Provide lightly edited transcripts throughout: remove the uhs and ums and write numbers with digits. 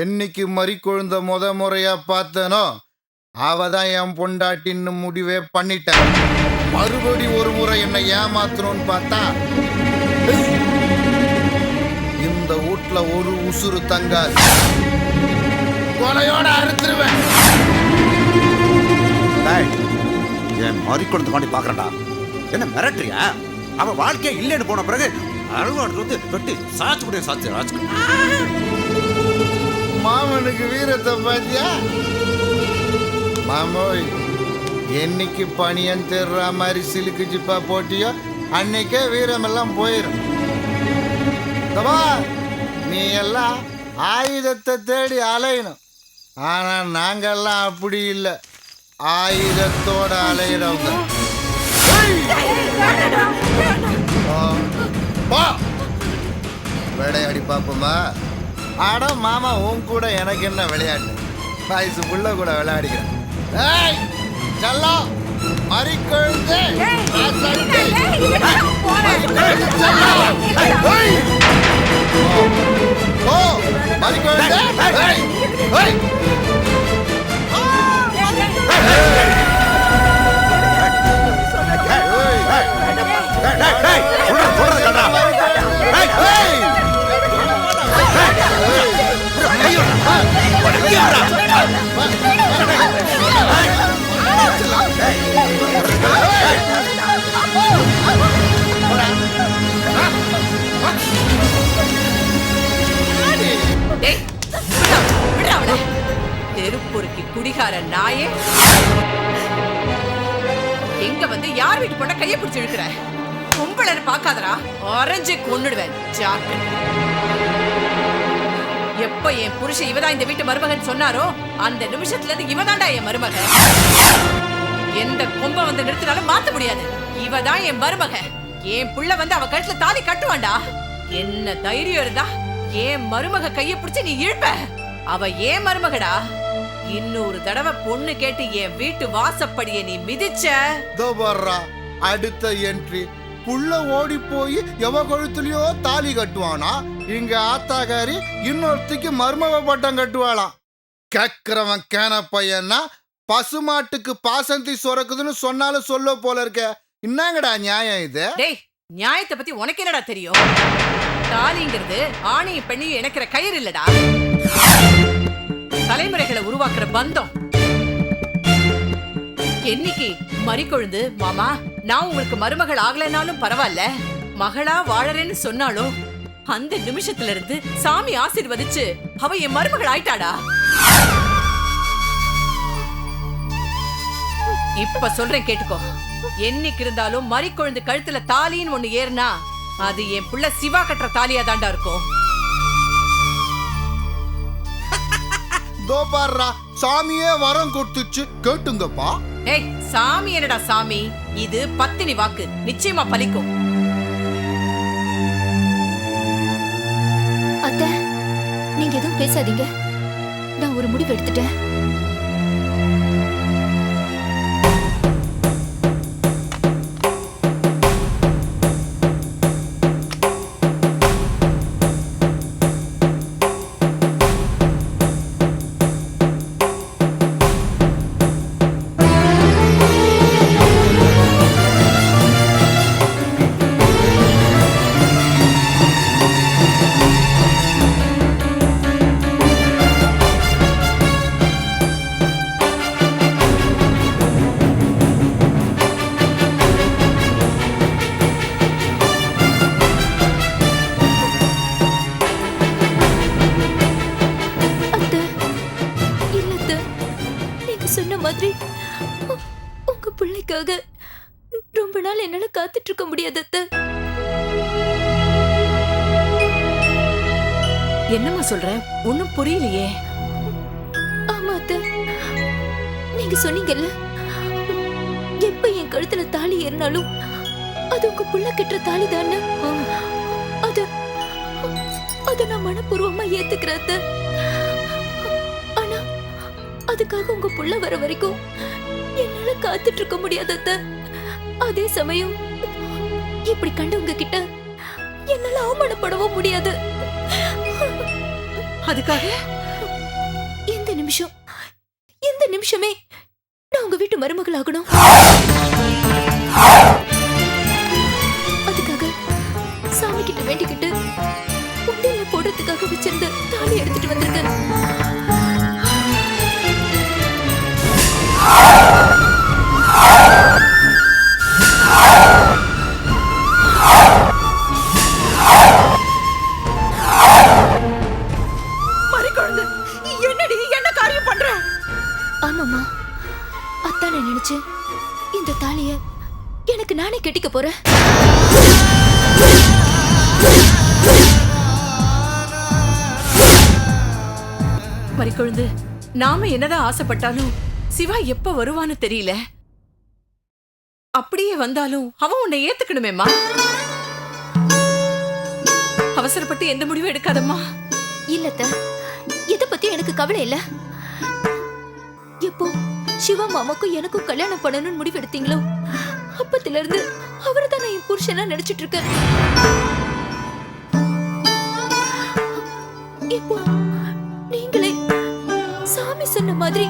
என்னைக்கு மறிக்கொழுந்த முறையா பார்த்தனோ அவதான் என் பொண்டாட்டின்னு முடிவே பண்ணிட்டேன். மறுபடி ஒரு முறை என்னை ஏமாத்தணும்னு பார்த்தா இந்த வீட்டுல ஒரு உசுறு தங்காது. கொலையோட அறுத்துருவேன். என் மறிக்கொழுந்து காண்டி பாக்குறா. என்ன மிரட்டுறியா? அவ வாழ்க்கையே இல்லைன்னு போன பிறகு அழுவாடு வந்து வெட்டி சாச்சு கூட சாச்சு. மாமனுக்கு வீரத்தை பாத்தியா? மாமோய், என்னைக்கு பணியன் தெர்ற மாதிரி சிலுக்கு ஜிப்பா போட்டியோ அன்னைக்கே வீரமெல்லாம் போயிடும். நீ எல்லாம் ஆயுதத்தை தேடி அலையணும். ஆனா நாங்கெல்லாம் அப்படி இல்லை, ஆயுதத்தோட அலையிறவங்க. விளையாடி பாப்போமா? ஆட மாமா, உன் கூட எனக்கு என்ன விளையாட்டு? வயசு புள்ள கூட விளையாடிக்கிறேன். மறிக்கொழுந்து தெருப்பொறுக்கி குடிகார நாயே, எங்க வந்து யார் வீட்டு பொண்ண கைய பிடிச்சு இழுக்கிற? பொம்பளை பாக்காதரா, ஆரஞ்சு கொன்னுடுவேன். எப்ப என் புருஷன் இவதான் இந்த வீட்டு மருமகன் சொன்னாரோ அந்த நிமிஷத்துல இருந்து இவதாண்டா என் மருமகன். எந்த கொம்ப வந்து நிறுத்தினாலும் மாத்த முடியாது. இவதான் என் மருமகன். என் புள்ள வந்து அவ கழுத்துல தாலி கட்டுவாண்டா. என்ன தைரியம் இருந்தா என் மருமக கைய பிடிச்சு நீ இழுப்ப? அவ ஏன் மருமகடா. இன்னொரு தடவை பொண்ணு கேட்டு என் வீட்டு வாசப்படிய நீ மிதிச்ச, அடுத்த என்ட்ரி புள்ள ஓடி போய் எவ கழுத்துலயோ தாலி கட்டுவானா? இங்க ஆத்தாகாரி இன்னொருத்திக்கு மர்மவ பட்டம் கட்டுவாளாம். கேக்குறவன் கேன பையன்னா பசுமாட்டுக்கு பாசந்தி சொரக்குதுன்னு சொன்னாலும் சொல்ல போல இருக்க. என்னங்கடா நியாயம் இது? டேய், நியாயத்தை பத்தி உனக்கு என்னடா தெரியும்? தாலிங்கிறது ஆணையும் பெண்ணையும் இணைக்கிற கயிறு இல்லடா, தலைமுறைகளை உருவாக்குற பந்தம். என்னைக்கு மறிக்கொழுந்து மாமா நான் உங்களுக்கு மருமகள் ஆகலைனாலும் பரவாயில்ல, மகளா வாழறேன்னு சொன்னாலும் அந்த நிமிஷத்துல இருந்து சாமி ஆசீர்வதிச்சு அவ என் மருமகள் ஆயிட்டாடா. இப்ப சொல்றேன் கேட்டுக்கோ. என்னைக்கு இருந்தாலும் மறிக்கொழுந்து கழுத்துல தாலின்னு ஒண்ணு ஏறினா அது என் புள்ள சிவா கட்டுற தாலியா தாண்டா இருக்கும். சாமியே வரம் கொடுத்துச்சு, கேட்டுங்கப்பா. ஏய், சாமி என்னடா சாமி, இது பத்தினி வாக்கு, நிச்சயமா பலிக்கும். அத்தை, நீங்க எதுவும் பேசாதீங்க. நான் ஒரு முடிவு எடுத்துட்டேன். சொன்ன மாதிரி உங்க பிள்ளைக்காக ரொம்ப நாள் என்னால காத்துட்டு இருக்க முடியாது. என்னம்மா சொல்ற? ஒண்ணும் புரியலையே. ஆமா அத்தை, நீங்க சொன்னீங்கல்ல, எப்ப என் கழுத்துல தாலி ஏறினாலும் அது உங்க புள்ள கட்டுற தாலி தானே. அத நான் மனப்பூர்வமா ஏத்துக்கிறேன். ஆனா அதுக்காக உங்க புள்ள வர வரைக்கும் என்னால காத்துட்டு இருக்க முடியாத. அதே சமயம் இப்படி கண்டவங்க கிட்ட என்னால அவமானப்படவும் முடியாது. அதுக்காக நிமிஷமே நான் உங்க வீட்டு மருமகள் ஆகணும். அதுக்காக சாமி கிட்ட வேண்டிக்கிட்டு உண்டியல்ல போடுறதுக்காக வச்சிருந்த தாலி எடுத்துட்டு வந்திருக்கேன். மறிக்குழந்து, என்னடி என்ன காரியம் பண்ற? ஆமாமா, அத்தானை நினைச்சு இந்த தாலிய எனக்கு நானே கட்டிக்க போறேன். மறிக்குழந்து, நாம என்னதான் ஆசைப்பட்டாலும் சிவா எப்ப வருவான்னு தெரியல. அப்படியே வந்தாலும் அவன் உன்னை ஏத்துக்கணுமேம்மா. அவசரப்பட்டு எந்த முடிவும் எடுக்காதம்மா. இல்லத்த, இத பத்தி எனக்கு கவலை இல்ல. எப்போ சிவா மாமாக்கும் எனக்கும் கல்யாணம் பண்ணணும்னு முடிவு எடுத்தீங்களோ அப்பத்துல இருந்து அவரை தான் என் புருஷனா நினைச்சிட்டு இருக்கேன். இப்போ நீங்களே சாமி சொன்ன மாதிரி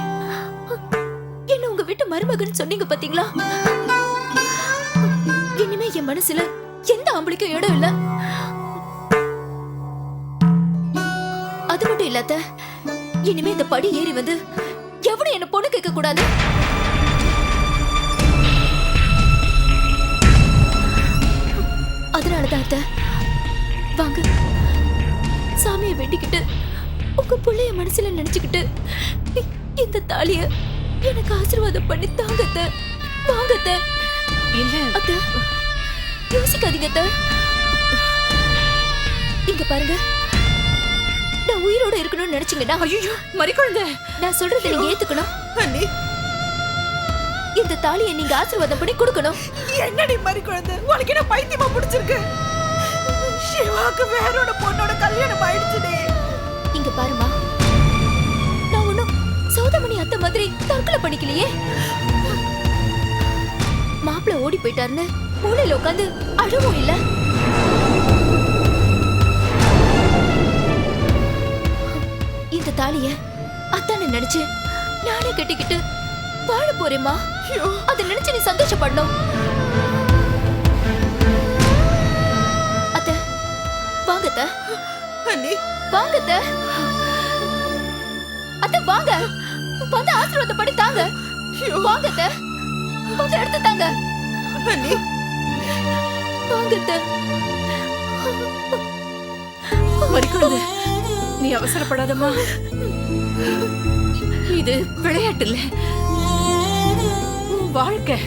என்ன உங்க வீட்டு மருமகன் சொன்னீங்க பாத்தீங்களா? இனிமே என் மனசுல எந்த ஆம்பளைக்கும் இடம் இல்ல. அது மட்டும் இல்லாத, இனிமே இந்த படி ஏறி வந்து எவனும் என்ன பொண்ணு கேட்க கூடாது. அதனாலதான் அத்தை, வாங்க சாமியை வேண்டிக்கிட்டு உங்க பிள்ளைய மனசுல நினைச்சுக்கிட்டு இந்த தாலிய எனக்கு ஆசீர்வாதம் பண்ணி தாங்க அத்தை. வாங்க அத்தை. இல்ல அத்தை, யோசிக்காதீங்க அத்தை. இங்க பாருங்க, நான் உயிரோட இருக்கணும்னு நினைச்சீங்கன்னா ஐயோ மறிக்குழந்து, நான் சொல்றதை நீங்க ஏத்துக்கணும். இந்த தாலியை நீங்க ஆசீர்வாதம் பண்ணி கொடுக்கணும். என்னடி மறிக்குழந்து, உனக்கு என்ன பைத்தியமா பிடிச்சிருக்கு? சிவாக்கு வேறோட பொண்ணோட கல்யாணம் ஆயிடுச்சுடி. இங்க பாருமா, நான் ஒண்ணும் சௌதமணி அத்தை மாதிரி தற்கொலை பண்ணிக்கலையே. மாப்பிள்ள ஓடி போயிட்டாருன்னு மூலையில உட்காந்து அழவும் இல்ல. இந்த தாலிய அத்தானை நினைச்சு நானே கட்டிக்கிட்டு வாழ போறேம்மா. அதை நினைச்சு நீ சந்தோஷப்படணும். அத்தை, வாங்க அத்தை. வாங்க அத்தை. அத்தை வாங்க, வந்து ஆசீர்வாதம் பண்ணி தாங்க. வாங்க அத்தை, வந்து எடுத்து தாங்க. வாங்க அத்தை. மறிக்குழந்து, நீ அவசரப்படாதம்மா. இது விளையாட்டு இல்ல, வாழ்க்கை.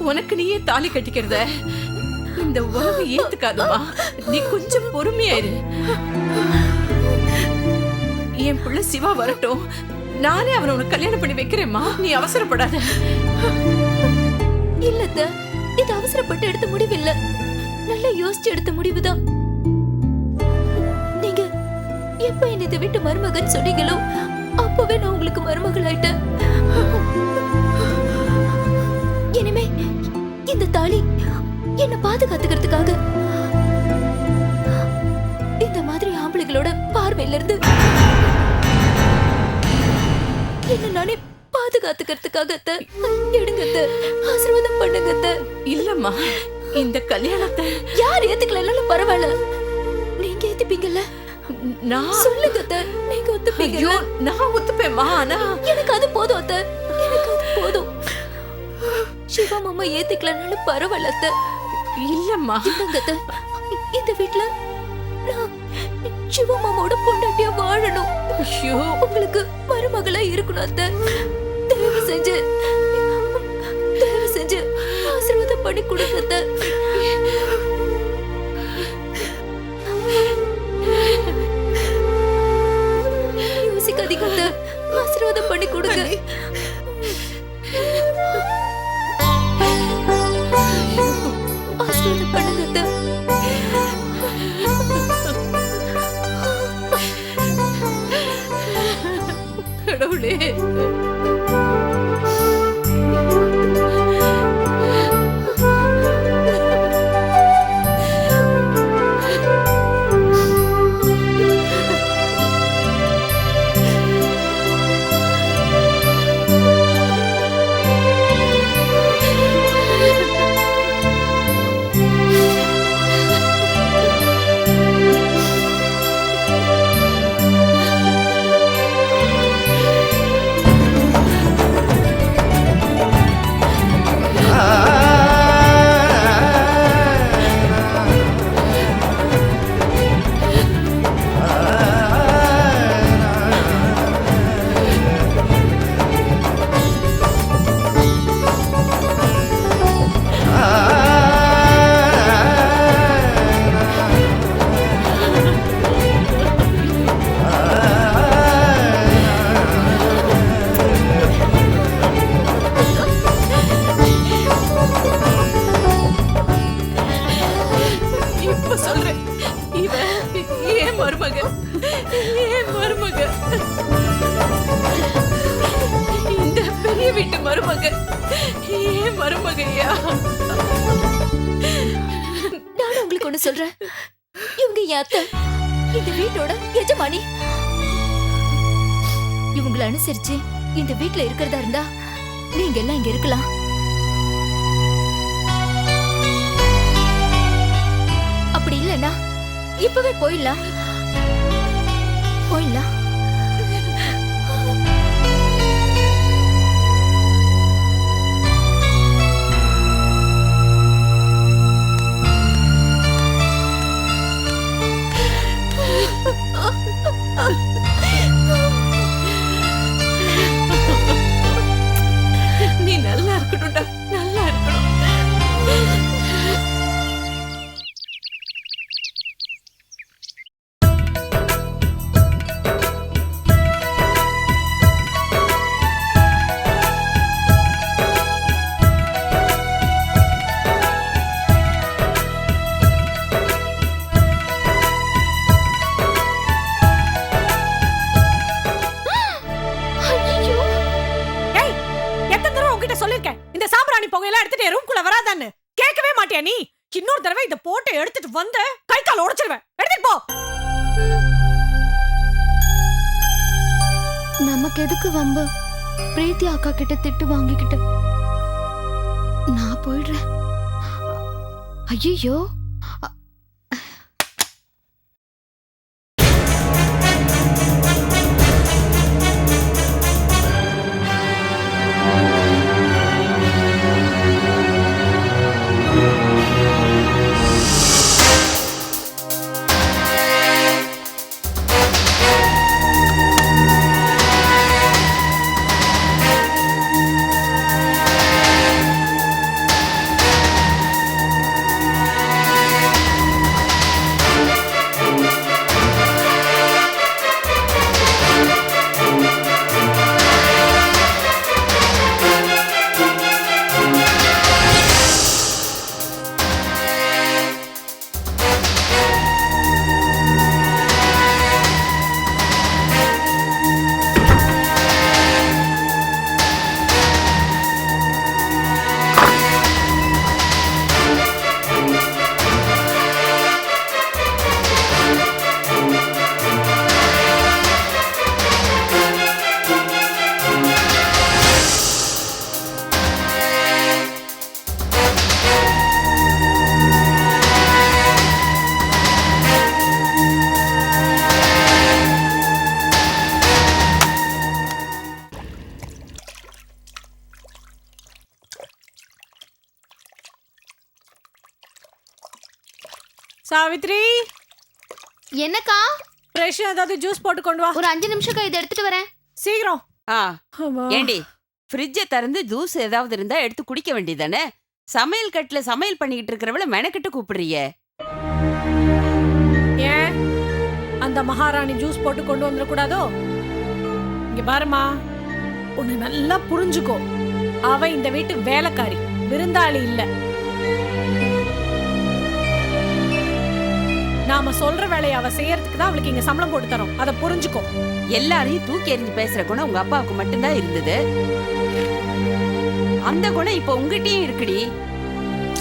உனக்கு நீயே தாலி கட்டிக்கிறத இந்த உறவு ஏத்துக்காதம்மா. நீ கொஞ்சம் பொறுமையாயிரு. என் பிள்ளை சிவா வரட்டும், நானே அவனை உனக்கு கல்யாணம் பண்ணி வைக்கிறேம்மா. நீ அவசரப்படாத. இல்லத்த, இது அவசரப்பட்டு எடுத்த முடிவு இல்ல, நல்லா யோசிச்சு எடுத்த முடிவுதான். நீங்க எப்ப என்ன இதை விட்டு மருமகன் சொன்னீங்களோ அப்பவே நான் உங்களுக்கு மருமகள் ஆயிட்டேன். இனிமே இந்த தாலி என்ன பாதுகாத்துக்கிறதுக்காக இந்த மாதிரி ஆம்பளைகளோட பார்வையில இருந்து என்ன நானே பாதுகாத்துக்கிறதுக்காக எடுங்க, ஆசீர்வாதம் பண்ணுங்க. இல்லம்மா, இந்த கல்யாணத்தை யார் ஏத்துக்கலனாலும் பரவாயில்ல, நீங்க ஏத்துப்பீங்கல்ல? நான் சொல்லுங்க அத்தை, நீங்க ஒத்துப்பீங்க? நான் ஒத்துப்பேம்மா. ஆனா எனக்கு அது போதும் அத்தை, எனக்கு அது போதும். சிவா மாமா ஏத்துக்கலனாலும் பரவாயில்ல அத்தை. இல்லம்மா, இல்லங்க அத்தை, இந்த வீட்ல நான் சிவா மாமாவோட பொண்டாட்டியா வாழணும். ஐயோ, உங்களுக்கு மருமகளா இருக்கணும் அத்தை. தயவு செஞ்சு ஆசீர்வாதம் பண்ணி கொடுங்க அத்தை. யோசிக்காதீங்க அத்தை, ஆசீர்வாதம் பண்ணி கொடுங்க. ஆசீர்வாதம் பண்ணுங்க அத்தை. கடவுளே, ஏன் மருமக ஏன் மருமக இந்த பெரிய வீட்டு மருமக ஏன் மருமகையா? நானும் உங்களுக்கு ஒண்ணு சொல்றேன். இவங்க என் அத்தை, இந்த வீட்டோட எஜமானி. இவங்களை அனுசரிச்சு இந்த வீட்டுல இருக்கிறதா இருந்தா நீங்க எல்லாம் இங்க இருக்கலாம். அப்படி இல்லைன்னா இப்பவே போயிடலாம். போயிடலாம். நீ நல்லா இருக்கணும்டா, நல்லா இருக்கணும். ஐயோ, ஏய், எத்தனை தடவை உன்கிட்ட சொல்லிருக்கேன் இந்த சாம்பிராணி புகையெல்லாம் எடுத்துட்டு என் ரூம்குள்ள வராதான்னு? கேட்கவே மாட்டியா நீ? இன்னொரு தடவை இந்த போட்டோ எடுத்துட்டு வந்து கை கால் உடைச்சிருவேன். எடுத்துட்டு போ. நமக்கு எதுக்கு வம்பு? பிரீத்தி அக்கா கிட்ட திட்டு வாங்கிக்கிட்டு நான் போயிடுறேன். ஐயோ, சாவித்ரி, என்னக்கா? ஃப்ரெஷ் ஏதாவது ஜூஸ் போட்டு கொண்டு வா. ஒரு 5 நிமிஷம் இதை எடுத்துட்டு வரேன். சீக்கிரம். ஆமா. ஏண்டி ஃப்ரிட்ஜை திறந்து ஜூஸ் ஏதாவது இருந்தா எடுத்து குடிக்க வேண்டியதானே? சமையல் கட்டுல சமையல் பண்ணிக்கிட்டு இருக்கிறவள மெனக்கிட்டு கூப்பிடுறியே. ஏன் அந்த மகாராணி ஜூஸ் போட்டு கொண்டு வந்துடக்கூடாதோ? இங்க பாருமா, உன்னை நல்லா புரிஞ்சுக்கோ. அவ இந்த வீட்டு வேலைக்காரி, விருந்தாளி இல்ல. நாம சொல்ற வேலையை அவ செய்யறதுக்கு தான் அவளுக்கு இங்க சம்பளம் போட்டு தரோம். அதை புரிஞ்சுக்கோ. எல்லாரையும் தூக்கி எறிஞ்சு பேசுற குணம் உங்க அப்பாவுக்கு மட்டும்தான் இருந்தது. அந்த குணம் இப்ப உங்ககிட்டயும் இருக்குடி.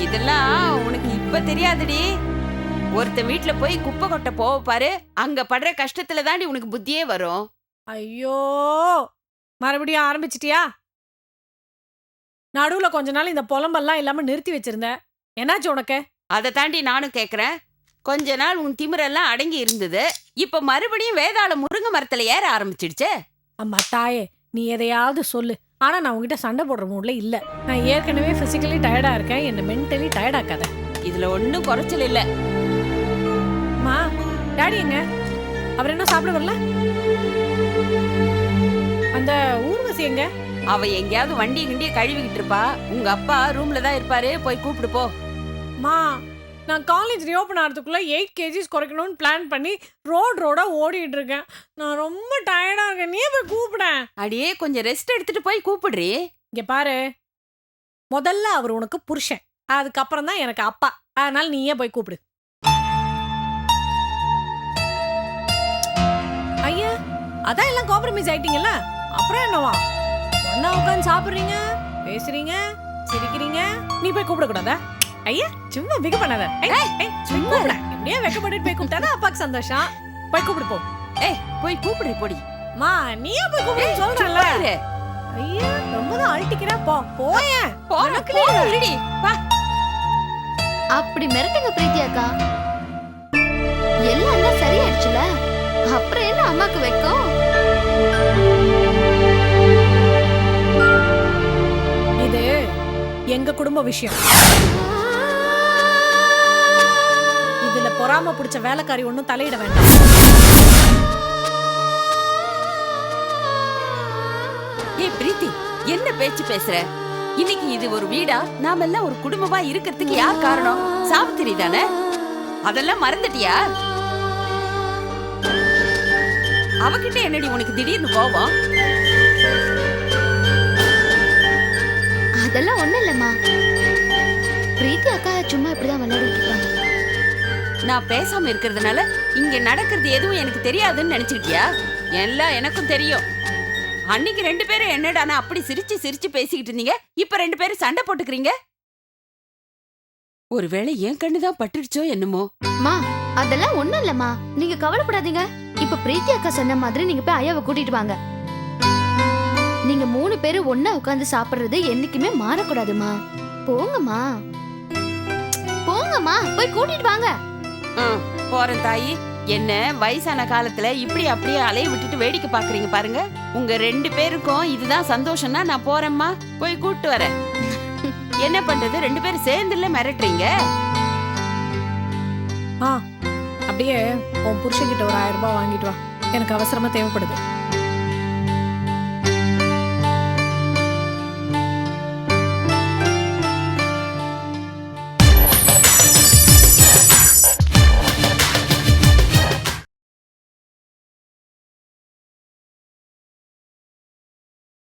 இதெல்லாம் உனக்கு இப்ப தெரியாதுடி. ஒருத்த வீட்டுல போய் குப்பை கொட்ட போக பாரு, அங்க படுற கஷ்டத்துல தாண்டி உனக்கு புத்தியே வரும். ஐயோ, மறுபடியும் ஆரம்பிச்சிட்டியா? நடுவுல கொஞ்ச நாள் இந்த புலம்பெல்லாம் இல்லாம நிறுத்தி வச்சிருந்த. என்னாச்சு உனக்கு? அதை தாண்டி நானும் கேக்குறேன். கொஞ்ச நாள் உன் திமிரெல்லாம் அடங்கி இருந்தது. இப்ப மறுபடியும் வேதாள முருங்கை மரத்துல ஏற ஆரம்பிச்சிடுச்சே. அம்மா தாயே, நீ எதையாவது சொல்லு. ஆனா நான் உங்ககிட்ட சண்டை போடுற மூட்ல இல்ல. நான் ஏற்கனவே பிசிக்கலி டயர்டா இருக்கேன். என்ன மென்டலி டயர்டாக்காத. இதுல ஒன்னும் குறைச்சல் இல்ல. அம்மா, டாடி எங்க? அவர் என்ன சாப்பிட வரல? அந்த ஊர்வசி எங்க? அவ எங்கேயாவது வண்டி கிண்டிய கழுவிக்கிட்டு இருப்பா. உங்க அப்பா ரூம்ல தான் இருப்பாரு, போய் கூப்பிடு போ. மா, நான் காலேஜ் ரீஓப்பன் ஆகிறதுக்குள்ள 8 kgs குறைக்கணும்னு பிளான் பண்ணி ரோடா ஓடிட்டு இருக்கேன். நான் ரொம்ப டயர்டா இருக்கேன். நீ போய் கூப்பிட. அடியே கொஞ்சம் ரெஸ்ட் எடுத்துட்டு போய் கூப்பிடுறி. இங்க பாரு, முதல்ல அவர் உனக்கு புருஷன், அதுக்கப்புறம் தான் எனக்கு அப்பா. அதனால நீயே போய் கூப்பிடு. அதான் எல்லாம் காம்ப்ரமைஸ் ஆயிட்டீங்கல்ல, அப்புறம் என்னவா? ஒண்ணா உட்காந்து சாப்பிடுறீங்க, பேசுறீங்க, சிரிக்கிறீங்க. நீ போய் கூப்பிட கூடாதா? ஐயா சும்மா பிக பண்ணாத. சும்மா எப்படியே வெக்கப்பட்டு போய் கூப்பிட்டாதான் அப்பாக்கு சந்தோஷம். போய் கூப்பிடு போ. போய் கூப்பிடு போடி. மா நீயே போய் கூப்பிடு சொல்றல. ஐயா ரொம்ப தான் அழட்டிக்கிறா. போயேன் போறடி வா. அப்படி மிரட்டுங்க பிரீத்தி அக்கா. எல்லாம் தான் சரியாயிடுச்சுல, அப்புறம் என்ன அம்மாக்கு வைக்கும்? இது எங்க குடும்ப விஷயம். இதுல பொறாம பிடிச்ச வேலைக்காரி ஒண்ணும் தலையிட வேண்டாம். பிரீத்தி என்ன பேச்சு பேசுற? இன்னைக்கு இது ஒரு வீடா, நாம எல்லாம் ஒரு குடும்பமா இருக்கிறதுக்கு யார் காரணம்? சாவித்திரி தானே. அதெல்லாம் மறந்துட்டியா? அவகிட்ட என்னடி உனக்கு திடீர்னு கோவம்? அதெல்லாம் ஒண்ணு இல்லம்மா, பிரீத்தி அக்கா சும்மா இப்படிதான் விளையாடிட்டு இருக்காங்க. நான் பேசாம இருக்கிறதுனால இங்க நடக்கிறது எதுவும் எனக்கு தெரியாதுன்னு நினைச்சுக்கிட்டியா? எல்லாம் எனக்கும் தெரியும். அன்னைக்கு 2 பேரும் என்னடானா அப்படி சிரிச்சு சிரிச்சு பேசிக்கிட்டு இருந்தீங்க, இப்ப 2 பேரும் சண்டை போட்டுக்கிறீங்க. ஒருவேளை என் கண்ணுதான் பட்டுடுச்சோ என்னமோ. மா அதெல்லாம் ஒண்ணு இல்லம்மா, நீங்க கவலைப்படாதீங்க. இப்ப பிரீத்தி அக்கா சொன்ன மாதிரி நீங்க போய் ஐயாவை கூட்டிட்டு வாங்க. நீங்க 3 பேரும் ஒண்ணா உட்கார்ந்து சாப்பிடுறது என்னைக்குமே மாறக்கூடாதுமா. போங்கம்மா போங்கம்மா, போய் கூட்டிட்டு வாங்க. போறேன் தாயி. என்ன வயசான காலத்துல இப்படி அப்படியே அலைய விட்டுட்டு வேடிக்கை பாக்குறீங்க பாருங்க. உங்க 2 பேருக்கும் இதுதான் சந்தோஷம்னா நான் போறேம்மா. போய் கூட்டு வரேன். என்ன பண்றது, 2 பேரும் சேர்ந்துல மிரட்டுறீங்க. அப்படியே உன் புருஷன்கிட்ட ஒரு 1000 ரூபாய் வாங்கிட்டு வா, எனக்கு அவசரமா தேவைப்படுது.